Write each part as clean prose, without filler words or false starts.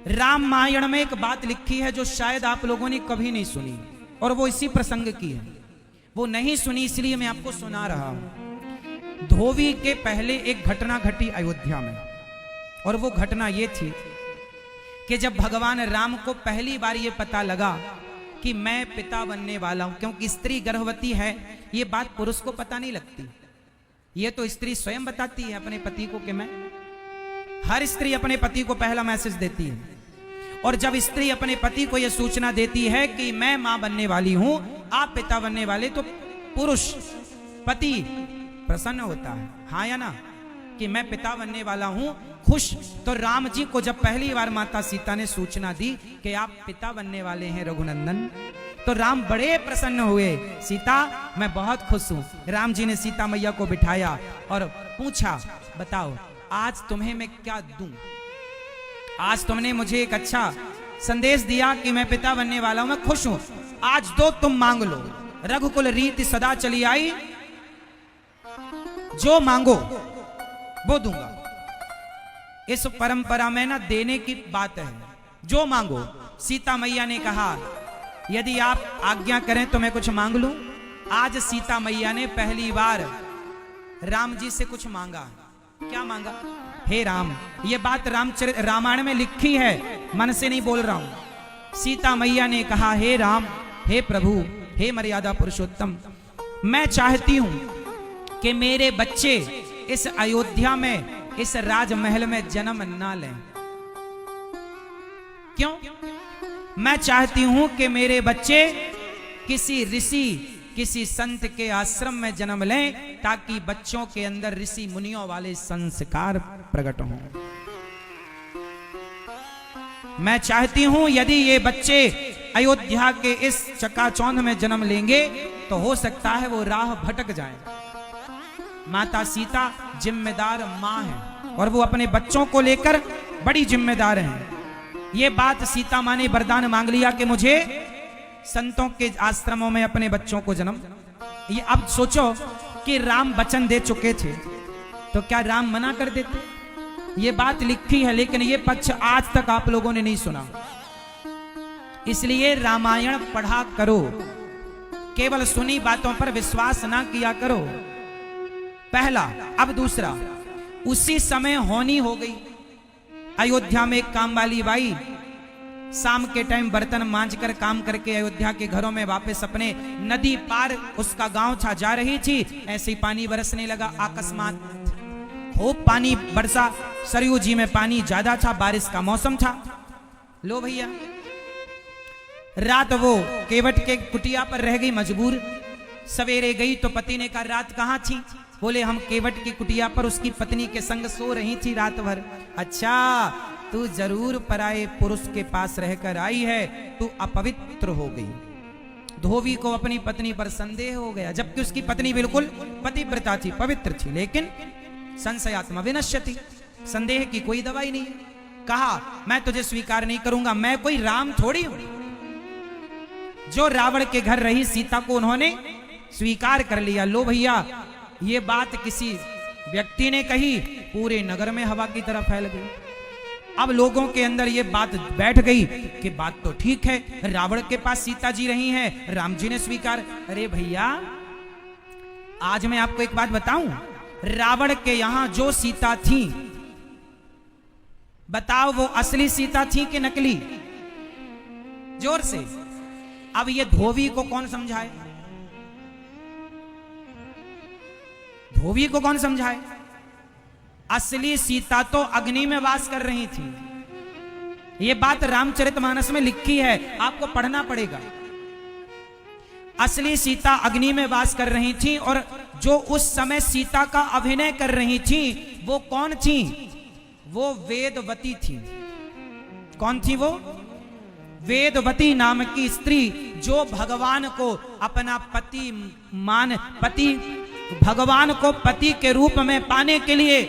रामायण में एक बात लिखी है जो शायद आप लोगों ने कभी नहीं सुनी, और वो इसी प्रसंग की है। वो नहीं सुनी इसलिए मैं आपको सुना रहा हूं। धोबी के पहले एक घटना घटी अयोध्या में, और वो घटना ये थी कि जब भगवान राम को पहली बार ये पता लगा कि मैं पिता बनने वाला हूं, क्योंकि स्त्री गर्भवती है, ये बात पुरुष को पता नहीं लगती, ये तो स्त्री स्वयं बताती है अपने पति को कि मैं। हर स्त्री अपने पति को पहला मैसेज देती है, और जब स्त्री अपने पति को यह सूचना देती है कि मैं मां बनने वाली हूं, आप पिता बनने वाले, तो पुरुष पति प्रसन्न होता है, हाँ या ना, कि मैं पिता बनने वाला हूं, खुश। तो राम जी को जब पहली बार माता सीता ने सूचना दी कि आप पिता बनने वाले हैं रघुनंदन, तो राम बड़े प्रसन्न हुए। सीता मैं बहुत खुश हूं। राम जी ने सीता मैया को बिठाया और पूछा, बताओ आज तुम्हें मैं क्या दूं? आज तुमने मुझे एक अच्छा संदेश दिया कि मैं पिता बनने वाला हूं, मैं खुश हूं, आज दो तुम मांग लो। रघुकुल रीति सदा चली आई, जो मांगो वो दूंगा। इस परंपरा में ना देने की बात है, जो मांगो। सीता मैया ने कहा यदि आप आज्ञा करें तो मैं कुछ मांग लूं। आज सीता मैया ने पहली बार राम जी से कुछ मांगा। क्या मांगा? हे राम, ये बात रामायण में लिखी है, मन से नहीं बोल रहा हूं। सीता मैया ने कहा, हे राम, हे प्रभु, हे मर्यादा पुरुषोत्तम, मैं चाहती हूं कि मेरे बच्चे इस अयोध्या में, इस राजमहल में जन्म ना लें। क्यों? मैं चाहती हूं कि मेरे बच्चे किसी ऋषि, किसी संत के आश्रम में जन्म लें, ताकि बच्चों के अंदर ऋषि मुनियों वाले संस्कार प्रकट हों। मैं चाहती हूं यदि ये बच्चे अयोध्या के इस चकाचौंध में जन्म लेंगे तो हो सकता है वो राह भटक जाए। माता सीता जिम्मेदार मां है, और वो अपने बच्चों को लेकर बड़ी जिम्मेदार हैं। ये बात सीता मां ने वरदान मांग लिया कि मुझे संतों के आश्रमों में अपने बच्चों को जन्म। ये अब सोचो कि राम वचन दे चुके थे, तो क्या राम मना कर देते? ये बात लिखी है, लेकिन ये पक्ष आज तक आप लोगों ने नहीं सुना। इसलिए रामायण पढ़ा करो, केवल सुनी बातों पर विश्वास ना किया करो। पहला। अब दूसरा, उसी समय होनी हो गई अयोध्या में एक काम वाली बाई शाम के टाइम बर्तन मांज कर काम करके अयोध्या के घरों में वापस अपने नदी पार उसका गांव था जा रही थी। ऐसे ही पानी बरसने लगा अकस्मात, खूब पानी बरसा, सरयू जी में पानी ज्यादा था, बारिश का मौसम था। लो भैया, रात वो केवट के कुटिया पर रह गई मजबूर। सवेरे गई तो पति ने कहा रात कहाँ थी? बोले हम केवट की कुटिया पर उसकी पत्नी के संग सो रही थी रात भर। अच्छा, तू जरूर पराये पुरुष के पास रहकर आई है, तू अपवित्र हो गई। धोबी को अपनी पत्नी पर संदेह हो गया, जबकि उसकी पत्नी बिल्कुल पतिव्रता थी, पवित्र थी, लेकिन संशयात्मा विनश्यति, संदेह की कोई दवाई नहीं। कहा मैं तुझे स्वीकार नहीं करूंगा, मैं कोई राम थोड़ी हूं। जो रावण के घर रही सीता को उन्होंने स्वीकार कर लिया। लो भैया, ये बात किसी व्यक्ति ने कही, पूरे नगर में हवा की तरह फैल गई। अब लोगों के अंदर ये बात बैठ गई कि बात तो ठीक है, रावण के पास सीता जी रही हैं, राम जी ने स्वीकार। अरे भैया, आज मैं आपको एक बात बताऊं, रावण के यहां जो सीता थी, बताओ वो असली सीता थी कि नकली? जोर से। अब ये धोबी को कौन समझाए? धोबी को कौन समझाए? असली सीता तो अग्नि में वास कर रही थी। यह बात रामचरितमानस में लिखी है, आपको पढ़ना पड़ेगा। असली सीता अग्नि में वास कर रही थी, और जो उस समय सीता का अभिनय कर रही थी वो कौन थी? वो वेदवती थी। कौन थी वो? वेदवती नाम की स्त्री, जो भगवान को अपना भगवान को पति के रूप में पाने के लिए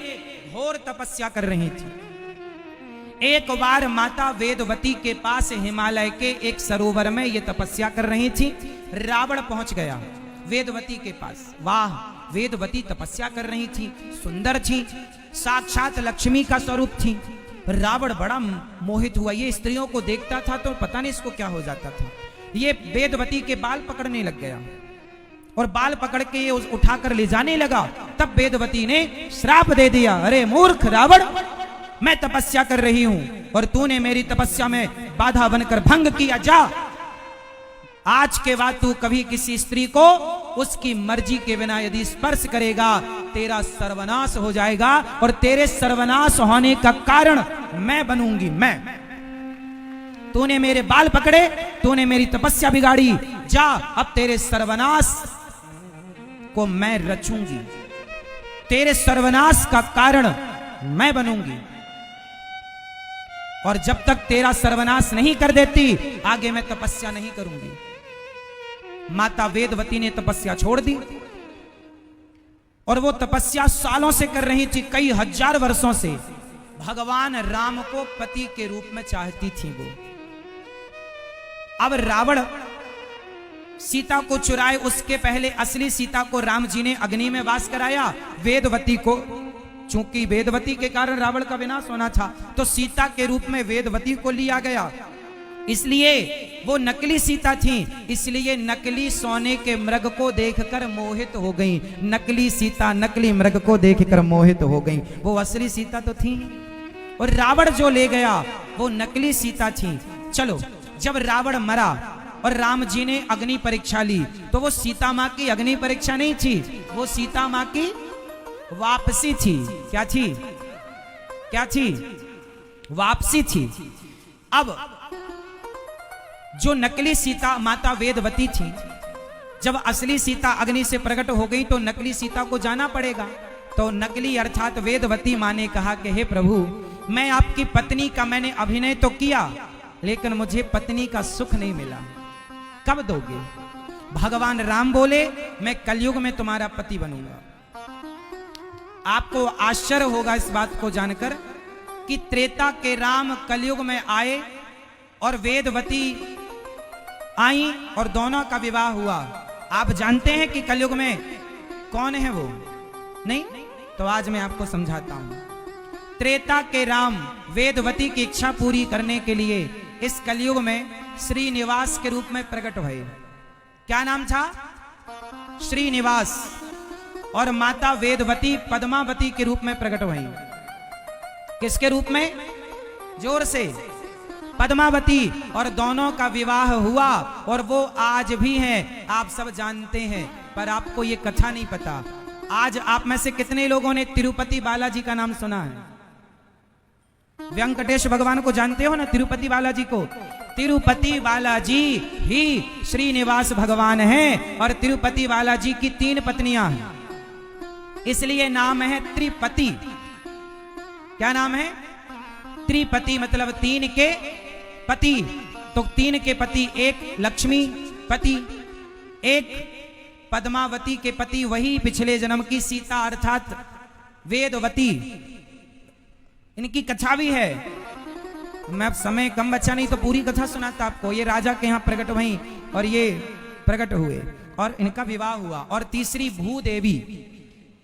घोर तपस्या कर रही थी। एक बार माता वेदवती के पास हिमालय के एक सरोवर में ये तपस्या कर रही थी। रावण पहुंच गया वेदवती के पास। वाह, वेदवती तपस्या कर रही थी, सुंदर थी, साक्षात लक्ष्मी का स्वरूप थी। रावण बड़ा मोहित हुआ। ये स्त्रियों को देखता था तो पता नहीं इसको क्या हो जाता था। ये वेदवती के बाल पकड़ने लग गया और बाल पकड़ के ये उठाकर ले जाने लगा। तब वेदवती ने श्राप दे दिया, अरे मूर्ख रावण, मैं तपस्या कर रही हूं और तूने मेरी तपस्या में बाधा बनकर भंग किया। जा, आज के बाद तू कभी किसी स्त्री को उसकी मर्जी के बिना यदि स्पर्श करेगा, तेरा सर्वनाश हो जाएगा और तेरे सर्वनाश होने का कारण मैं बनूंगी। मैं, तूने मेरे बाल पकड़े, तूने मेरी तपस्या बिगाड़ी, जा अब तेरे सर्वनाश को मैं रचूंगी, तेरे सर्वनाश का कारण मैं बनूंगी और जब तक तेरा सर्वनाश नहीं कर देती आगे मैं तपस्या नहीं करूंगी। माता वेदवती ने तपस्या छोड़ दी और वो तपस्या सालों से कर रही थी, कई हजार वर्षों से। भगवान राम को पति के रूप में चाहती थी वो। अब रावण सीता को चुराए, उसके पहले असली सीता को राम जी ने अग्नि में वास कराया। वेदवती को, चूंकि वेदवती के कारण रावण का विनाश होना था, तो सीता के रूप में वेदवती को लिया गया, इसलिए वो नकली सीता थी। इसलिए नकली सोने के मृग को देखकर मोहित हो गई। नकली सीता नकली मृग को देखकर मोहित हो गई। वो असली सीता तो थी और रावण जो ले गया वो नकली सीता थी। चलो, जब रावण मरा और राम जी ने अग्नि परीक्षा ली तो वो सीता माँ की अग्नि परीक्षा नहीं थी, वो सीता माँ की वापसी थी। क्या थी? क्या थी? वापसी थी। अब जो नकली सीता माता वेदवती थी, जब असली सीता अग्नि से प्रकट हो गई तो नकली सीता को जाना पड़ेगा। तो नकली अर्थात वेदवती माँ ने कहा कि हे प्रभु, मैं आपकी पत्नी का मैंने अभिनय तो किया लेकिन मुझे पत्नी का सुख नहीं मिला, कब दोगे? भगवान राम बोले, मैं कलयुग में तुम्हारा पति बनूंगा। आपको आश्चर्य होगा इस बात को जानकर कि त्रेता के राम कलयुग में आए और वेदवती आई और दोनों का विवाह हुआ। आप जानते हैं कि कलयुग में कौन है वो? नहीं? तो आज मैं आपको समझाता हूं। त्रेता के राम वेदवती की इच्छा पूरी करने के लिए इस कलयुग में श्रीनिवास के रूप में प्रकट हुए। क्या नाम था? श्रीनिवास। और माता वेदवती पद्मावती के रूप में प्रकट हुई। किसके रूप में? जोर से, पद्मावती। और दोनों का विवाह हुआ और वो आज भी हैं, आप सब जानते हैं, पर आपको ये कथा नहीं पता। आज आप में से कितने लोगों ने तिरुपति बालाजी का नाम सुना है? वेंकटेश भगवान को जानते हो ना, तिरुपति बालाजी को? तिरुपति बालाजी ही श्रीनिवास भगवान हैं और तिरुपति बालाजी की 3 पत्नियां हैं, इसलिए नाम है त्रिपति। क्या नाम है? त्रिपति, मतलब 3 के पति। तो 3 के पति, एक लक्ष्मी पति, एक पद्मावती के पति, वही पिछले जन्म की सीता अर्थात वेदवती। इनकी कथा भी है। मैं अब समय कम बचा नहीं तो पूरी कथा सुनाता आपको। ये राजा के यहाँ प्रकट हुई और ये प्रकट हुए और इनका विवाह हुआ। और तीसरी भूदेवी,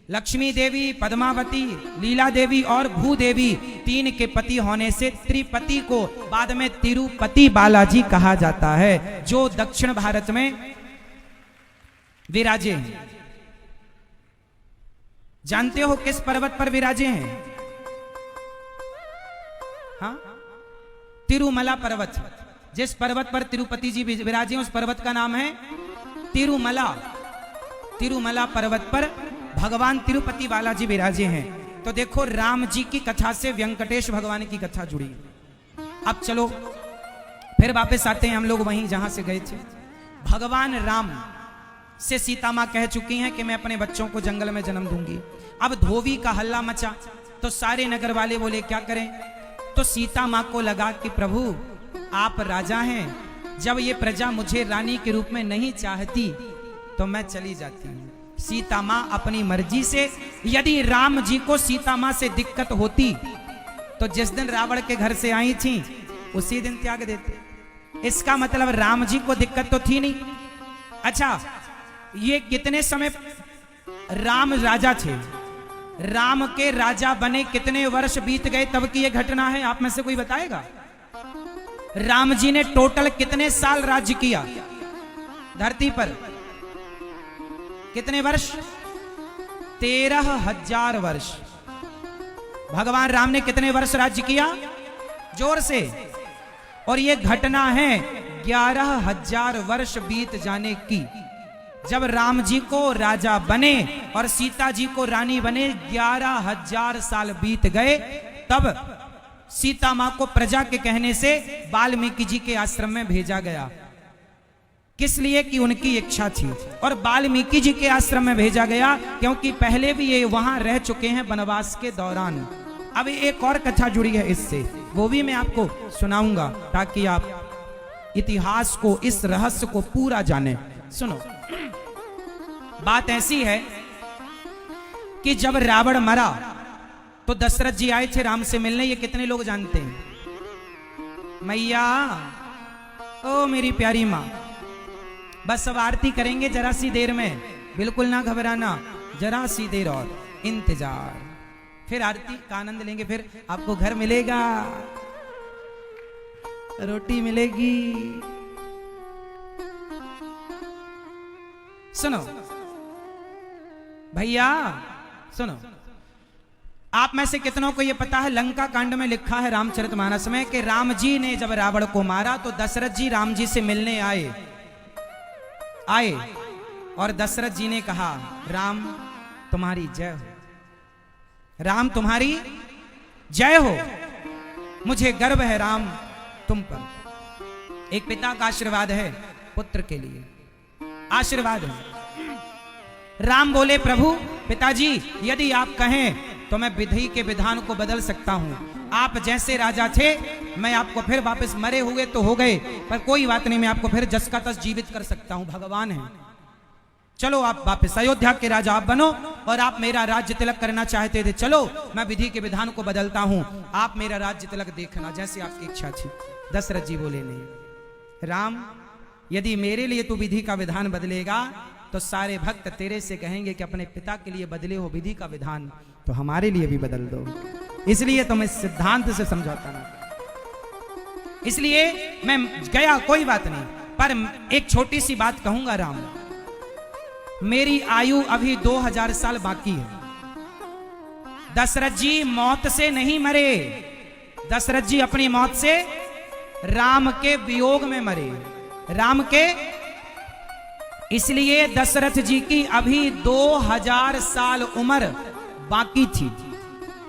लक्ष्मी देवी, पद्मावती, लीला देवी और भूदेवी, 3 के पति होने से त्रिपति को बाद में तिरुपति बालाजी कहा जाता है, जो दक्षिण भारत में विराजे हैं। जानते हो किस पर्वत पर विराजे हैं? हाँ, तिरुमला पर्वत। जिस पर्वत पर तिरुपति जी विराजे हैं उस पर्वत का नाम है तिरुमला। तिरुमला पर्वत पर भगवान तिरुपति बालाजी विराजे हैं। तो देखो, राम जी की कथा से वेंकटेश भगवान की कथा जुड़ी। अब चलो फिर वापस आते हैं हम लोग वहीं जहां से गए थे। भगवान राम से सीता मां कह चुकी हैं कि मैं अपने बच्चों को जंगल में जन्म दूंगी। अब धोबी का हल्ला मचा तो सारे नगर वाले बोले क्या करें? तो सीता मां को लगा कि प्रभु आप राजा हैं, जब ये प्रजा मुझे रानी के रूप में नहीं चाहती तो मैं चली जाती हूं। सीता मां अपनी मर्जी से, यदि राम जी को सीता मां से दिक्कत होती तो जिस दिन रावण के घर से आई थी उसी दिन त्याग देते। इसका मतलब राम जी को दिक्कत तो थी नहीं। अच्छा, ये कितने समय राम राजा थे? राम के राजा बने कितने वर्ष बीत गए तब की यह घटना है, आप में से कोई बताएगा? राम जी ने टोटल कितने साल राज्य किया धरती पर? कितने वर्ष? 13,000 वर्ष। भगवान राम ने कितने वर्ष राज्य किया? जोर से। और यह घटना है 11,000 वर्ष बीत जाने की। जब राम जी को राजा बने और सीता जी को रानी बने, 11,000 साल बीत गए, तब सीता मां को प्रजा के कहने से वाल्मीकि जी के आश्रम में भेजा गया। किस लिए? कि उनकी इच्छा थी। और वाल्मीकि जी के आश्रम में भेजा गया क्योंकि पहले भी ये वहां रह चुके हैं वनवास के दौरान। अब एक और कथा जुड़ी है इससे, वो भी मैं आपको सुनाऊंगा ताकि आप इतिहास को, इस रहस्य को पूरा जाने। सुनो, बात ऐसी है कि जब रावण मरा तो दशरथ जी आए थे राम से मिलने। ये कितने लोग जानते हैं? मैया, ओ मेरी प्यारी मां, बस अब आरती करेंगे जरा सी देर में, बिल्कुल ना घबराना, जरा सी देर और इंतजार, फिर आरती का आनंद लेंगे, फिर आपको घर मिलेगा, रोटी मिलेगी। सुनो भैया, सुनो, आप में से कितनों को यह पता है लंका कांड में लिखा है रामचरितमानस में कि राम जी ने जब रावण को मारा तो दशरथ जी राम जी से मिलने आए और दशरथ जी ने कहा, राम तुम्हारी जय हो, राम तुम्हारी जय हो, मुझे गर्व है राम तुम पर। एक पिता का आशीर्वाद है पुत्र के लिए, आशीर्वाद है। राम बोले, प्रभु पिताजी यदि आप कहें तो मैं विधि के विधान को बदल सकता हूं। आप जैसे राजा थे मैं आपको फिर वापस, मरे हुए तो हो गए पर कोई बात नहीं, मैं आपको फिर जस का तस जीवित कर सकता हूं, भगवान है। चलो आप वापस अयोध्या के राजा आप बनो, और आप मेरा राज्य तिलक करना चाहते थे, चलो मैं विधि के विधान को बदलता हूं, आप मेरा राज्य तिलक देखना जैसे आपकी इच्छा थी। दशरथ जी बोले, नहीं राम, यदि मेरे लिए तू विधि का विधान बदलेगा तो सारे भक्त तेरे से कहेंगे कि अपने पिता के लिए बदले हो विधि का विधान, तो हमारे लिए भी बदल दो। इसलिए तो मैं सिद्धांत से समझौता ना, इसलिए मैं गया, कोई बात नहीं, पर एक छोटी सी बात कहूंगा राम, मेरी आयु अभी 2000 साल बाकी है। दशरथ जी मौत से नहीं मरे, दशरथ जी अपनी मौत से राम के वियोग में मरे, राम के, इसलिए दशरथ जी की अभी 2000 साल उम्र बाकी थी।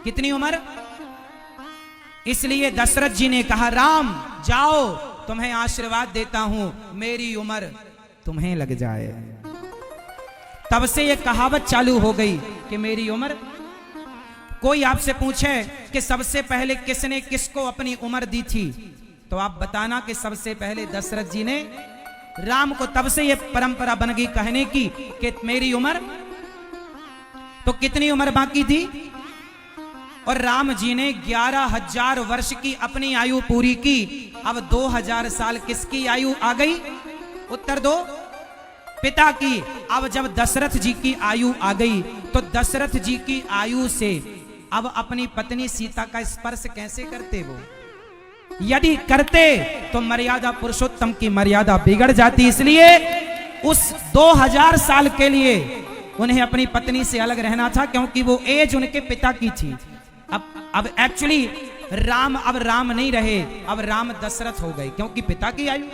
कितनी उम्र? इसलिए दशरथ जी ने कहा, राम जाओ, तुम्हें आशीर्वाद देता हूं, मेरी उम्र तुम्हें लग जाए। तब से यह कहावत चालू हो गई कि मेरी उम्र। कोई आपसे पूछे कि सबसे पहले किसने किसको अपनी उम्र दी थी, तो आप बताना कि सबसे पहले दशरथ जी ने राम को। तब से यह परंपरा बन गई कहने की कि मेरी उम्र, तो कितनी उम्र बाकी थी? और राम जी ने 11,000 वर्ष की अपनी आयु पूरी की। अब 2000 साल किसकी आयु आ गई? उत्तर दो, पिता की। अब जब दशरथ जी की आयु आ गई तो दशरथ जी की आयु से अब अपनी पत्नी सीता का स्पर्श कैसे करते वो? यदि करते तो मर्यादा पुरुषोत्तम की मर्यादा बिगड़ जाती। इसलिए उस 2000 साल के लिए उन्हें अपनी पत्नी से अलग रहना था, क्योंकि वो एज उनके पिता की थी। अब एक्चुअली राम अब राम नहीं रहे, अब राम दशरथ हो गए, क्योंकि पिता की आयु।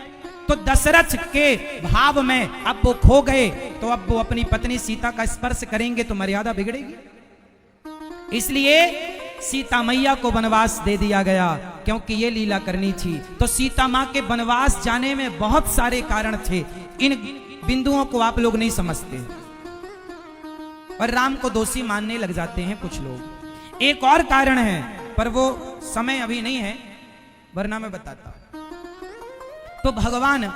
तो दशरथ के भाव में अब वो खो गए, तो अब वो अपनी पत्नी सीता का स्पर्श करेंगे तो मर्यादा बिगड़ेगी। इसलिए सीता मैया को वनवास दे दिया गया, क्योंकि ये लीला करनी थी। तो सीता मां के वनवास जाने में बहुत सारे कारण थे, इन बिंदुओं को आप लोग नहीं समझते और राम को दोषी मानने लग जाते हैं कुछ लोग। एक और कारण है, पर वो समय अभी नहीं है, वरना मैं बताता। तो भगवान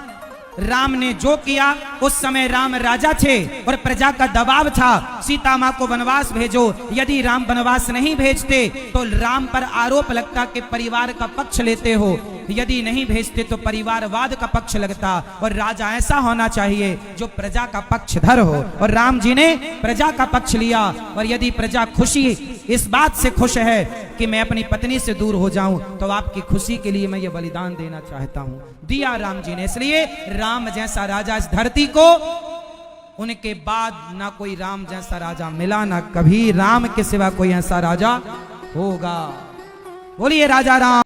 राम ने जो किया, उस समय राम राजा थे और प्रजा का दबाव था, सीता मां को वनवास भेजो। यदि राम वनवास नहीं भेजते तो राम पर आरोप लगता कि परिवार का पक्ष लेते हो। यदि नहीं भेजते तो परिवारवाद का पक्ष लगता, और राजा ऐसा होना चाहिए जो प्रजा का पक्षधर हो। और राम जी ने प्रजा का पक्ष लिया, और यदि प्रजा खुशी इस बात से खुश है कि मैं अपनी पत्नी से दूर हो जाऊं, तो आपकी खुशी के लिए मैं ये बलिदान देना चाहता हूं। दिया राम जी ने। इसलिए राम जैसा राजा इस धरती को, उनके बाद ना कोई राम जैसा राजा मिला, ना कभी राम के सिवा कोई ऐसा राजा होगा। बोलिए राजा राम।